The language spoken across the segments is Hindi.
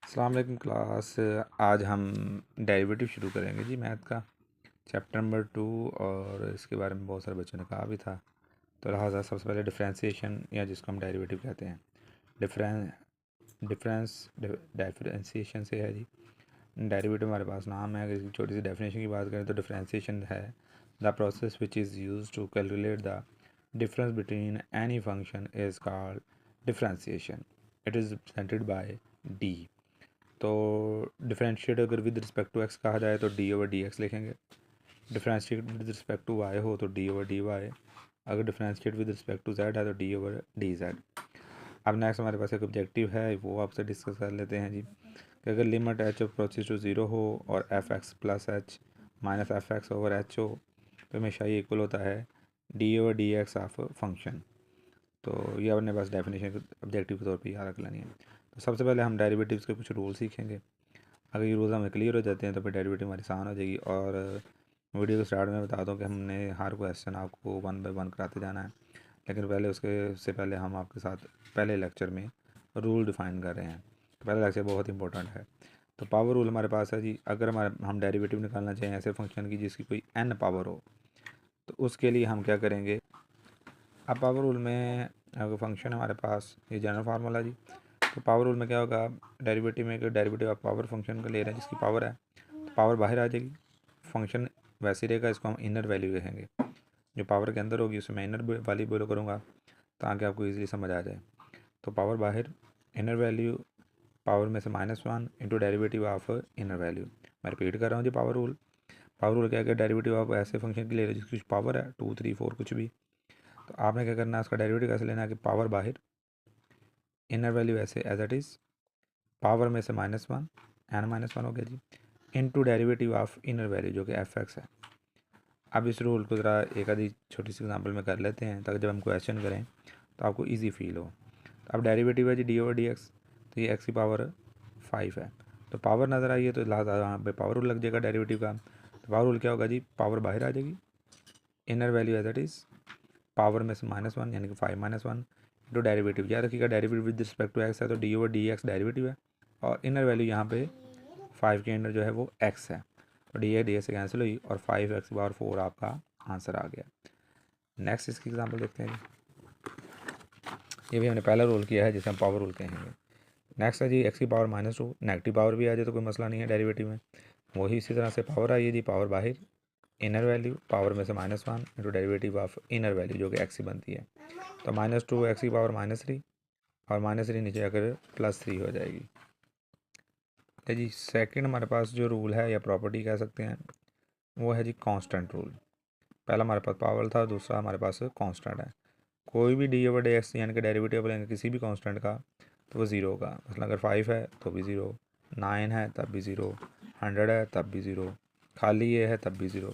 अस्सलाम वालेकुम क्लास। आज हम डेरिवेटिव शुरू करेंगे जी मैथ का चैप्टर नंबर 2। और इसके बारे में बहुत सारे बच्चों ने कहा भी था, तो लिहाजा सबसे पहले डिफरेंशिएशन या जिसको हम डेरिवेटिव कहते हैं, डिफरेंशिएशन से है जी। डेरिवेटिव हमारे पास नाम है। अगर इसकी छोटी सी डेफिनेशन की बात करें तो डिफरेंशिएशन है the process which is use to calculate the difference between any function is called differentiation. It is represented by d. तो डिफरेंशिएट अगर विद रिस्पेक्ट टू एक्स कहा जाए तो डी ओवर डी एक्स लिखेंगे। Differentiate with respect to y हो तो डी ओवर डी वाई। अगर differentiate with respect to z है तो डी ओवर डी जेड। अब नेक्स्ट हमारे पास एक ऑब्जेक्टिव है, वो आपसे डिस्कस कर लेते हैं जी कि अगर limit h approaches to zero हो और f x plus h minus f x over h हो तो हमेशा ये इक्वल होता है d over d x of function. तो ये अपने पास डेफिनेशन ऑब्जेक्टिव के तौर पर याद रख लेनी है। तो सबसे पहले हम डेरिवेटिव्स के कुछ रूल सीखेंगे। अगर ये रूल्स हमें क्लियर हो जाते हैं तो फिर डेरिवेटिव हमारी आसान हो जाएगी। और वीडियो के स्टार्ट में बता दूं कि हमने हर क्वेश्चन आपको 1 बाय 1 कराते जाना है, लेकिन पहले उससे पहले हम आपके साथ पहले लेक्चर में रूल डिफाइन कर रहे हैं। पहला लेक्चर बहुत इंपॉर्टेंट है। तो पावर रूल हमारे पास है जी। अगर हम डेरिवेटिव निकालना चाहें ऐसे फंक्शन की जिसकी कोई n पावर हो तो उसके लिए हम क्या करेंगे। अब पावर रूल में अगर फंक्शन हमारे पास ये जनरल फार्मूला जी। तो पावर रूल में क्या होगा, डेरिवेटिव में डेरिवेटिव आप पावर फंक्शन का ले रहे हैं जिसकी पावर है तो पावर बाहर आ जाएगी। फंक्शन वैसे रहेगा, इसको हम इनर वैल्यू कहेंगे। जो पावर के अंदर होगी उसमें इनर वाली बोलो करूँगा ताकि आपको इजीली समझ आ जाए। तो पावर बाहर, इनर वैल्यू पावर में से -1 into derivative of inner value. मैं रिपीट कर रहा हूँ जी पावर रूल। पावर रूल क्या है, डेरिवेटिव आप ऐसे फंक्शन के ले रहे हैं जिसकी पावर है 2 3 4 कुछ भी, तो आपने क्या करना है, उसका डेरिवेटिव कैसे लेना है कि पावर बाहर, इनर वैल्यू ऐसे एज इट इज़, पावर में से -1 n-1 हो गया जी, into derivative of inner value जो कि एफ एक्स है। अब इस रूल को ज़रा एक आधी छोटी सी एग्जांपल में कर लेते हैं ताकि जब हम क्वेश्चन करें तो आपको इजी फील हो। तो अब डेरिवेटिव है G D over d x, तो ये एक्स की पावर 5 है। तो पावर नज़र आई है तो लिहाजा यहाँ पे पावर रूल लग जाएगा डेरिवेटिव का। तो पावर रूल क्या होगा जी, पावर बाहर आ जाएगी, inner value as it is, power में से -1 यानी कि 5-1 इंटू डेरिवेटिव। याद रखिएगा derivative with respect to x है तो d over d x derivative है, और इनर वैल्यू यहाँ पे 5 के अंदर जो है वो x है, तो डी ए से कैंसिल हुई और 5x/4 आपका आंसर आ गया। नेक्स्ट इसकी एग्जांपल देखते हैं जी। ये भी हमने पहला रूल किया है जिसे हम पावर रूल कहेंगे। नेक्स्ट है जी एक्स की पावर -2, नेगेटिव पावर भी आ जाए तो कोई मसला नहीं है डेरिवेटिव में। वही इसी तरह से पावर आई है जी, पावर बाहर, इनर वैल्यू पावर में से -1 into derivative of inner value जो कि एक्स ही बनती है। तो -2 एक्स की पावर -3 और -3 नीचे आकर +3 हो जाएगी। तो जी सेकंड हमारे पास जो रूल है या प्रॉपर्टी कह सकते हैं वो है जी कांस्टेंट रूल। पहला हमारे पास पावर था, दूसरा हमारे पास कांस्टेंट है। कोई भी डी ओवर डी एक्स यानी कि डेरिवेटिव लेंगे किसी भी कांस्टेंट का तो वो ज़ीरो होगा। मतलब अगर 5 है तो भी ज़ीरो, 9 है तब भी ज़ीरो, 100 है तब भी ज़ीरो, खाली ये है तब भी ज़ीरो।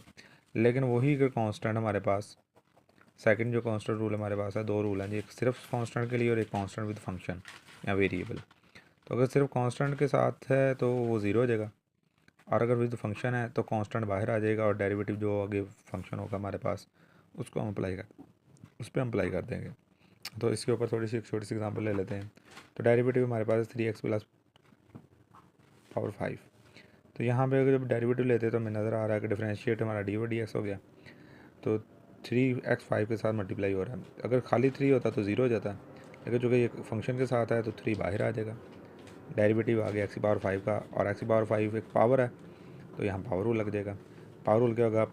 लेकिन वही अगर कांस्टेंट हमारे पास, सेकंड जो कांस्टेंट रूल हमारे पास है, दो रूल हैं जी, एक सिर्फ कांस्टेंट के लिए और एक कांस्टेंट विद फंक्शन या वेरिएबल। तो अगर सिर्फ कांस्टेंट के साथ है तो वो ज़ीरो हो जाएगा, और अगर विद फंक्शन है तो कांस्टेंट बाहर आ जाएगा और डेरिवेटिव जो आगे फंक्शन होगा हमारे पास उसको हम अप्लाई कर उस पर हम अप्लाई कर देंगे। तो इसके ऊपर थोड़ी सी एक छोटी सी एग्जांपल ले लेते हैं। तो डेरिवेटिव हमारे पास 3x प्लस पावर 5। तो यहाँ पे अगर जब डेरिवेटिव लेते हैं तो हमें नज़र आ रहा है कि डिफरेंशिएट हमारा डी ओवर डी एक्स हो गया, तो 3x 5 के साथ मल्टीप्लाई हो रहा है। अगर खाली 3 होता तो ज़ीरो हो जाता, लेकिन चूँकि ये फंक्शन के साथ है तो 3 बाहर आ जाएगा। डेरिवेटिव आ गया एक्स की पावर 5 का, और एक्स की पावर 5 एक पावर है तो यहाँ पावर रूल लग जाएगा। पावर रूल क्या होगा,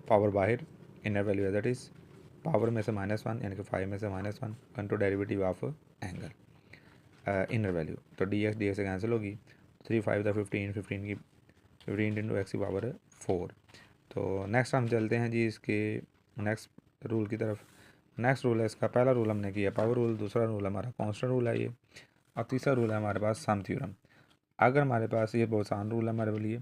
पावर बाहर, inner value as it is, power में से -1 यानी कि 5 में से -1 into derivative of angle inner value. तो डी एक्स से कैंसिल होगी, 3 5 था 15, 15 की 15 इंटू एक्स की पावर 4। तो नेक्स्ट हम चलते हैं जी इसके नेक्स्ट रूल की तरफ। नेक्स्ट रूल है इसका, पहला रूल हमने किया पावर रूल, दूसरा रूल हमारा कांस्टेंट रूल है ये, और तीसरा रूल है हमारे पास सम थ्योरम। अगर हमारे पास, ये बहुत आसान रूल है हमारे लिए,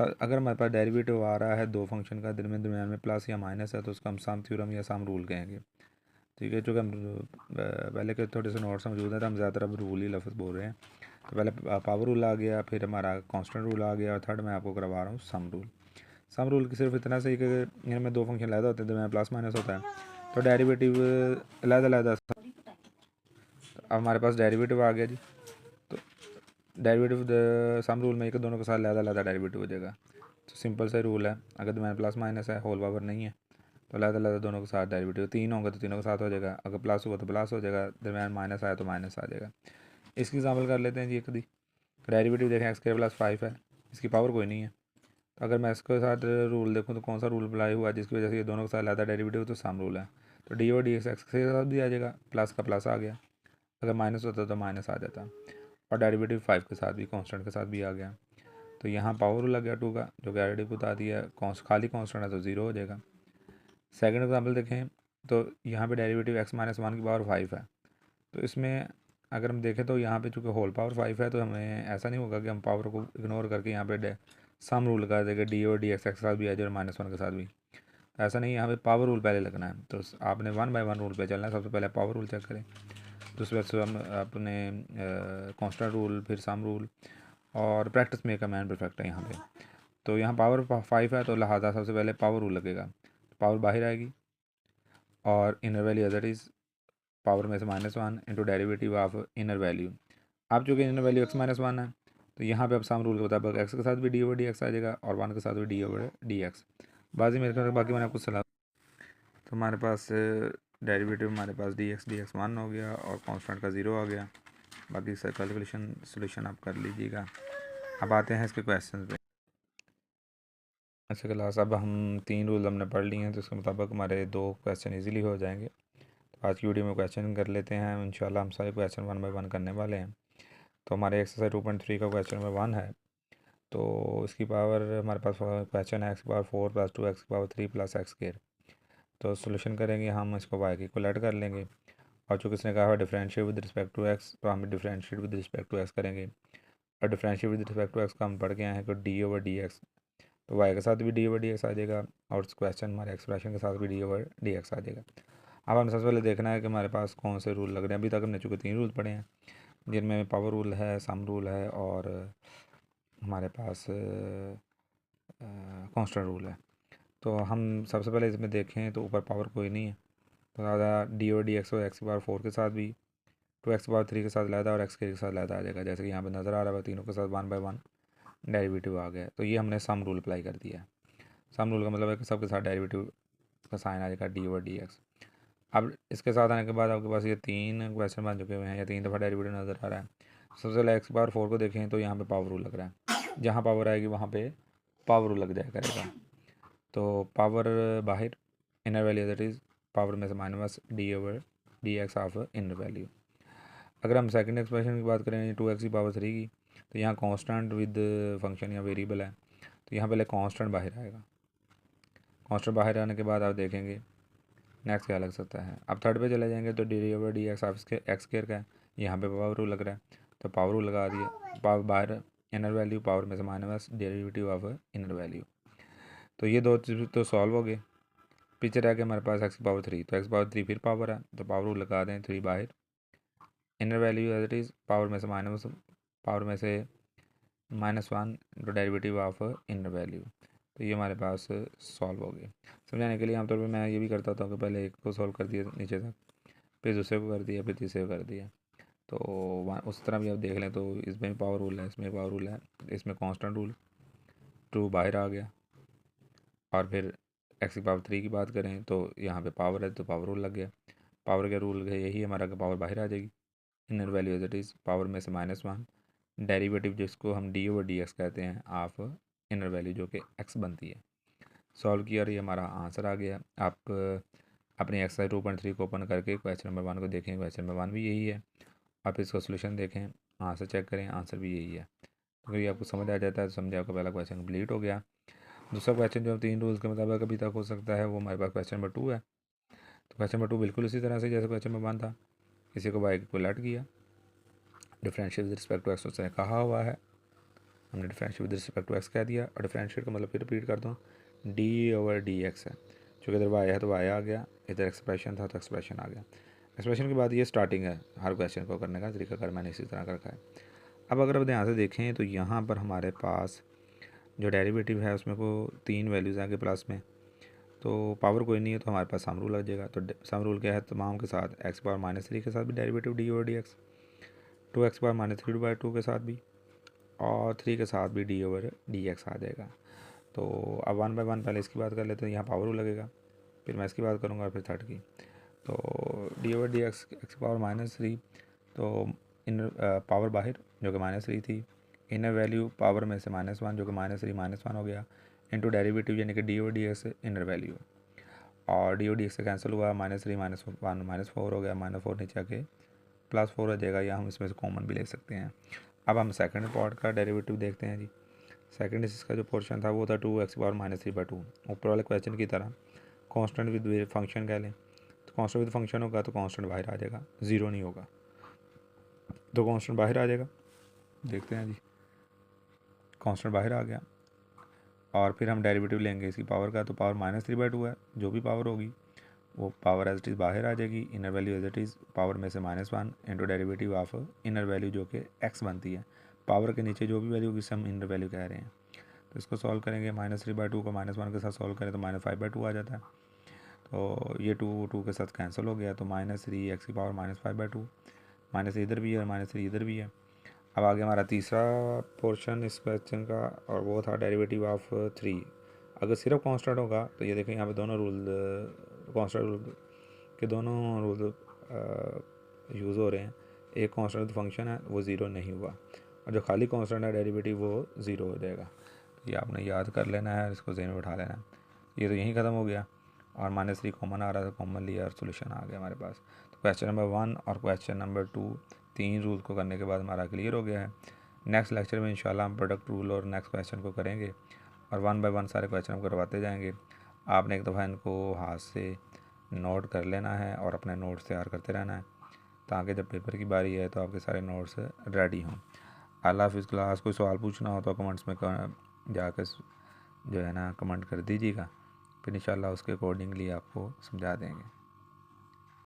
अगर हमारे पास डेरिवेटिव आ रहा है दो फंक्शन का दरमियान में प्लस या माइनस है तो उसका हम सम थ्योरम या सम रूल कहेंगे। ठीक है, चूँकि हम पहले के थोड़े से नोट्स मौजूद हैं तो हम ज़्यादातर अब रूल ही लफ्ज़ बोल रहे हैं। तो पहले पावर रूल आ गया, फिर हमारा कांस्टेंट रूल आ गया, और थर्ड मैं आपको करवा रहा हूँ सम रूल। सम रूल की सिर्फ इतना सही कि इनमें दो फंक्शन अलग होते हैं, दरमियान प्लस माइनस होता है तो डेरिवेटिव अलग अलग। अब हमारे पास डेरिवेटिव आ गया जी, तो डेरिवेटिव सम रूल में एक दोनों के साथ लहदा डेरिवेटिव हो जाएगा। तो सिंपल सा रूल है, अगर दरम्यान प्लस माइनस है, होल पावर नहीं है, तो लहदा दोनों के साथ डेरिवेटिव, 3 होंगे तो तीनों के साथ हो जाएगा, अगर प्लस हुआ तो प्लस हो जाएगा, दरम्यान माइनस आया तो माइनस आ जाएगा। इसकी एग्जाम्पल कर लेते हैं जी। एक दी डेरिवेटिव देखें एक्स स्क्वायर प्लस 5 है, इसकी पावर कोई नहीं है, तो अगर मैं इसके साथ रूल देखूँ तो कौन सा रूल अप्लाई हुआ जिसकी वजह से ये दोनों के साथ लहदा डेरिवेटिव, तो सम रूल है। तो डी और डी एक्स के साथ भी आ जाएगा, प्लस का प्लस आ गया, अगर माइनस होता तो माइनस आ जाता, और डेरिवेटिव 5 के साथ भी, कांस्टेंट के साथ भी आ गया। तो यहाँ पावर रूल लग गया 2 का, जो कि ऑलरेडी बता दिया, खाली कांस्टेंट है तो 0 हो जाएगा। सेकंड एग्जांपल देखें तो यहाँ पे डेरिवेटिव x माइनस 1 की पावर 5 है, तो इसमें अगर हम देखें तो यहाँ पे चूँकि होल पावर 5 है, तो हमें ऐसा नहीं होगा कि हम पावर को इग्नोर करके यहाँ पे सम रूल लगा देंगे, डी और डी एक्स के साथ भी आ जाए और -1 के साथ भी, तो ऐसा नहीं, यहाँ पे पावर रूल पहले लगना है। तो आपने 1 बाय 1 रूल पे चलना है, सबसे पहले पावर रूल चेक करें, दूसरे से हम अपने कांस्टेंट रूल, फिर सम रूल, और practice make a man perfect है यहाँ पे। तो यहाँ पावर 5 है, तो लिहाजा सबसे पहले पावर रूल लगेगा, पावर बाहर आएगी, और inner value as it is power में से -1 into derivative of inner value. अब चूँकि इनर वैल्यू x माइनस 1 है, तो यहाँ पे अब सम रूल के मुताबिक x के साथ भी डी ओवर डी एक्स आ जाएगा, और 1 के साथ भी डी ओवर डी एक्स। बाजी मेरे ख्याल, बाकी मैंने आपको सलाह, तो हमारे पास डेरिवेटिव हमारे पास डी एक्स 1 हो गया, और कांस्टेंट का 0 आ गया। बाकी इसका कैलकुलेशन सोल्यूशन आप कर लीजिएगा। अब आते हैं इसके क्वेश्चन पे। अच्छा क्लास, अब हम 3 रूल हमने पढ़ लिए हैं, तो उसके मुताबिक हमारे 2 क्वेश्चन इजीली हो जाएंगे। तो आज की वीडियो में क्वेश्चन कर लेते हैं, इंशाल्लाह हम सारे क्वेश्चन 1 बाय 1 करने वाले हैं। तो हमारे एक्सरसाइज 2.3 का क्वेश्चन नंबर 1 है, तो इसकी पावर हमारे पास क्वेश्चन है x की पावर 4 प्लस 2 x की पावर 3 प्लस एक्स स्क्वायर। तो सोल्यूशन करेंगे हम, इसको y की इक्वलेट कर लेंगे, और चूँकि इसने कहा है differentiate with respect to x, तो हम differentiate with respect to x करेंगे, और differentiate with respect to x का हम पढ़ के आए हैं कि डी ओवर डी एक्स, तो y के साथ भी डी ओवर डी एक्स आ जाएगा, और इस क्वेश्चन हमारे एक्सप्रेशन के साथ भी डी ओवर डी एक्स आ जाएगा। अब हमें सबसे पहले देखना है कि हमारे पास कौन से रूल लग रहे हैं। अभी तक हमने चूँकि 3 रूल पढ़े हैं, जिनमें पावर रूल है, सम रूल है, और हमारे पास कांस्टेंट रूल है। तो हम सबसे पहले इसमें देखें तो ऊपर पावर कोई नहीं है, तो ज़्यादा डी और डी एक्स और एक्स की पावर 4 के साथ भी, 2 एक्स की पावर 3 के साथ लहदा, और एक्स के साथ लहदा आ जाएगा, जैसे कि यहाँ पे नज़र आ रहा है, तीनों के साथ 1 बाय 1 डेरिवेटिव आ गया। तो ये हमने सम रूल अप्लाई कर दिया है। सम रूल का मतलब है कि सबके साथ डेरिवेटिव का साइन आ जाएगा डी ओवर डी एक्स। अब इसके साथ आने के बाद आपके पास ये 3 क्वेश्चन बन चुके हुए हैं, या 3 दफ़ा डेरिवेटिव नज़र आ रहा है। सबसे पहले एक्स की पावर 4 को देखें, तो यहाँ पे पावर रूल लग रहा है, जहाँ पावर आएगी वहाँ पे पावर रूल लग जाया करेगा। तो पावर बाहर, inner value that is power में से minus D over d x of inner value. अगर हम सेकंड एक्सप्रेशन की बात करें 2x की पावर 3 की, तो यहाँ कांस्टेंट विद फंक्शन या वेरिएबल है, तो यहाँ पहले कांस्टेंट बाहर आएगा। कांस्टेंट बाहर आने के बाद आप देखेंगे नेक्स्ट क्या लग सकता है। अब थर्ड पे चले जाएंगे, तो d over d x of x square का है, यहाँ पे पावर रूल लग रहा है, तो पावर रूल लगा दिया, पावर बाहर इनर वैल्यू पावर में से minus derivative of inner value. तो ये 2 चीज़ तो सॉल्व हो गए। पीछे रह गया हमारे पास एक्स की पावर 3, तो एक्स की पावर 3 फिर पावर है, तो पावर रूल लगा दें, 3 बाहर, inner value as it is power में से माइनस, पावर में से -1 into derivative of inner value. तो ये हमारे पास सॉल्व हो गए। समझाने के लिए आमतौर पे मैं ये भी करता था कि पहले एक को सॉल्व कर दिया नीचे तक, फिर दूसरे को कर दिया, फिर तीसरे को कर दिया, तो उस तरह भी आप देख लें। तो इसमें पावर रूल है, इसमें पावर रूल है, इसमें कांस्टेंट रूल 2 बाहर आ गया, और फिर एक्स की पावर 3 की बात करें तो यहाँ पे पावर है, तो पावर रूल लग गया। पावर के रूल यही हमारा कि पावर बाहर आ जाएगी, inner value as it is power में से -1 डेरिवेटिव जिसको हम डी ओवर डी एक्स कहते हैं ऑफ इनर वैल्यू, जो कि एक्स बनती है। सॉल्व किया और ये हमारा आंसर आ गया। आप अपनी एक्सरसाइज 2.3 को ओपन करके क्वेश्चन नंबर 1 को देखें, क्वेश्चन नंबर 1 भी यही है। आप इसका सोल्यूशन देखें, आंसर चेक करें, आंसर भी यही है। तो ये आपको समझ आ जाता है तो समझे आपका पहला क्वेश्चन कंप्लीट हो गया। दूसरा क्वेश्चन जो 3 रूल्स के मुताबिक अभी तक हो सकता है, वो हमारे पास क्वेश्चन नंबर 2 है। तो क्वेश्चन नंबर 2 बिल्कुल उसी तरह से जैसे क्वेश्चन नंबर 1 था, किसी को y को लट किया, differential with respect to x उसने कहा हुआ है, हमने differential with respect to x कह दिया, और डिफरेंशियल का मतलब फिर रिपीट करता हूँ डी ओवर डी एक्स है, चूँकि इधर y है तो y आ गया, इधर एक्सप्रेशन था तो एक्सप्रेशन आ गया। एक्सप्रेशन के बाद ये स्टार्टिंग है हर क्वेश्चन को करने का तरीका कर मैंने इसी तरह का रखा है। अब अगर आप ध्यान से देखें तो यहाँ पर हमारे पास जो डेरिवेटिव है उसमें को 3 वैल्यूज़ आगे प्लस में, तो पावर कोई नहीं है, तो हमारे पास सम रूल लग जाएगा। तो सम रूल क्या है, तमाम के साथ एक्स पावर -3 के साथ भी derivative D over d x, 2x power -3/2 के साथ भी, और 3 के साथ भी d/dx आ जाएगा। तो अब 1/1 पहले इसकी बात कर लेते हैं। यहाँ पावर रूल लगेगा, फिर मैं इसकी बात करूँगा, फिर थर्ड की। तो d/dx x⁻³ तो इनर पावर बाहर जो कि -3 थी, इनर वैल्यू पावर में से -1 जो कि -3 हो गया, इनटू डेरिवेटिव यानी कि d/dx इनर वैल्यू, और d/dx से कैंसिल हुआ, -3 -1 -4 हो गया, -4 नीचे आके +4 हो जाएगा, या हम इसमें से कॉमन भी ले सकते हैं। अब हम सेकंड पार्ट का डेरिवेटिव देखते हैं जी। सेकंड इसका जो पोर्शन था वो था 2x⁻³ ऊपर वाले क्वेश्चन की तरह कांस्टेंट विद फंक्शन कह लें। तो कांस्टेंट विद फंक्शन होगा तो कांस्टेंट बाहर आ जाएगा, ज़ीरो नहीं होगा, तो कांस्टेंट बाहर आ जाएगा। देखते हैं जी, कांस्टेंट बाहर आ गया, और फिर हम डेरिवेटिव लेंगे इसकी पावर का, तो पावर -3/2 है, जो भी पावर होगी वो पावर एज इट इज़ बाहर आ जाएगी, inner value as it is power में से -1 into derivative of inner value जो कि x बनती है, पावर के नीचे जो भी वैल्यू होगी हम इनर वैल्यू कह रहे हैं। तो इसको सॉल्व करेंगे, -3/2 को -1 के साथ सॉल्व करें तो -5/2 आ जाता है। तो ये 2 के साथ कैंसिल हो गया, तो -3 x की पावर -5/2, -3 इधर भी है और -3 इधर भी है। अब आगे हमारा तीसरा पोर्शन इस क्वेश्चन का, और वो था डेरिवेटिव ऑफ 3। अगर सिर्फ कांस्टेंट होगा तो ये देखें यहाँ पे दोनों रूल, कांस्टेंट रूल के दोनों रूल यूज़ हो रहे हैं। एक कांस्टेंट फंक्शन है वो ज़ीरो नहीं हुआ, और जो खाली कांस्टेंट है डेरिवेटिव वो ज़ीरो हो जाएगा। तो ये आपने याद कर लेना है, इसको ज़हन में उठा लेना है। ये तो यहीं ख़त्म हो गया, और -3 कॉमन आ रहा था, कॉमन लिया और सोल्यूशन आ गया हमारे पास। तो क्वेश्चन नंबर 1 और क्वेश्चन नंबर 2 तीन रूल को करने के बाद हमारा क्लियर हो गया है। नेक्स्ट लेक्चर में इंशाल्लाह हम प्रोडक्ट रूल और नेक्स्ट क्वेश्चन को करेंगे, और 1 बाय 1 सारे क्वेश्चन हम करवाते जाएंगे। आपने एक दफ़ा इनको हाथ से नोट कर लेना है और अपने नोट्स तैयार करते रहना है, ताकि जब पेपर की बारी है तो आपके सारे नोट्स रेडी हों। अल्लाह हाफिज़। क्लास कोई सवाल पूछना हो तो कमेंट्स में जाकर जो है ना कमेंट कर दीजिएगा, फिर इंशाल्लाह उसके अकॉर्डिंगली आपको समझा देंगे।